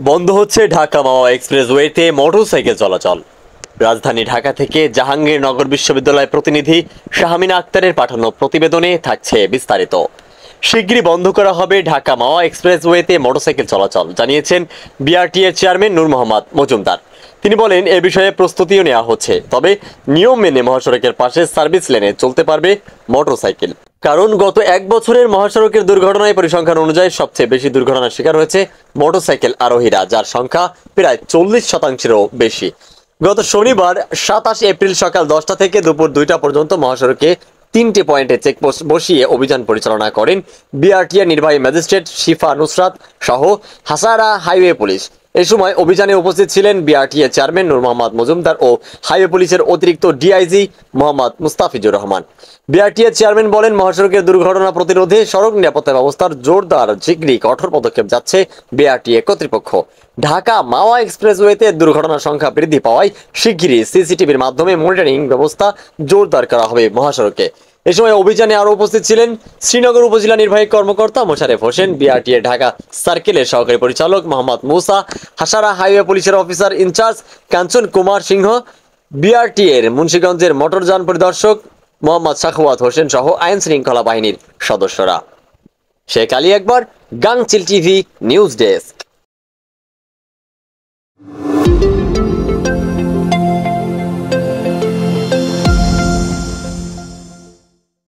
বন্ধ হচ্ছে ঢাকা মাওয়া এক্সপ্রেসওয়েতে মোটরসাইকেল চলাচল। রাজধানী ঢাকা থেকে জাহাঙ্গীরনগর বিশ্ববিদ্যালয় প্রতিনিধি শাহমিনা আক্তারের পাঠানো প্রতিবেদনে থাকছে বিস্তারিত। শিগগিরই বন্ধ করা হবে ঢাকা মাওয়া এক্সপ্রেসওয়েতে মোটরসাইকেল চলাচল, জানিয়েছেন বিআরটিএর চেয়ারম্যান নূর মোহাম্মদ মজুমদার। তিনি বলেন, এ বিষয়ে প্রস্তুতিও নেওয়া হচ্ছে, তবে নিয়ম মেনে মহাসড়কের পাশে সার্ভিস লেনে চলতে পারবে মোটরসাইকেল। কারণ গত এক বছরের মহাসড়কের দুর্ঘটনায় পরিসংখ্যান অনুযায়ী সবচেয়ে বেশি দুর্ঘটনার শিকার হয়েছে মোটরসাইকেল আরোহীরা, যার সংখ্যা প্রায় 40%-এরও বেশি। গত শনিবার 27 এপ্রিল সকাল 10টা থেকে দুপুর 2টা পর্যন্ত মহাসড়কে 3টি পয়েন্টে চেকপোস্ট বসিয়ে অভিযান পরিচালনা করেন বিআরটিএর নির্বাহী ম্যাজিস্ট্রেট শিফা নুসরাত সহ হাসারা হাইওয়ে পুলিশ। এ সময় অভিযানে উপস্থিত ছিলেন বিআরটিএ চেয়ারম্যান নূর মোহাম্মদ মজুমদার ও হাইওয়ে পুলিশের অতিরিক্ত DIG Mohammad Mustafizur Rahman. BRTA chairman বলেন, মহাসড়কের দুর্ঘটনা প্রতিরোধে সড়ক নিরাপত্তা ব্যবস্থার জোরদার কঠোর পদক্ষেপ যাচ্ছে বিআরটিএ কর্তৃপক্ষ। ঢাকা মাওয়া এক্সপ্রেসওয়েতে দুর্ঘটনার সংখ্যা বৃদ্ধি পাওয়ায় শিগগিরই সিসিটিভির মাধ্যমে মনিটরিং ব্যবস্থা জোরদার করা হবে মহাসড়কে। এ সময় অভিযানে আরো উপস্থিত ছিলেন শ্রীনগর উপজেলা নির্বাহী কর্মকর্তা মোশারেফ হোসেন, বিআরটিএ ঢাকা সার্কেলের সহকারী পরিচালক মোহাম্মদ মুসা, হাসারা হাইওয়ে পুলিশের অফিসার ইনচার্জ কাঞ্চন কুমার সিংহ, বিআরটিএর মুন্সিগঞ্জের মোটরযান পরিদর্শক মোহাম্মদ সাখাওয়াত হোসেন সহ আইন শৃঙ্খলা বাহিনীর সদস্যরা। শেখ আলী আকবর, গাংচিল টিভি নিউজ ডেস্ক।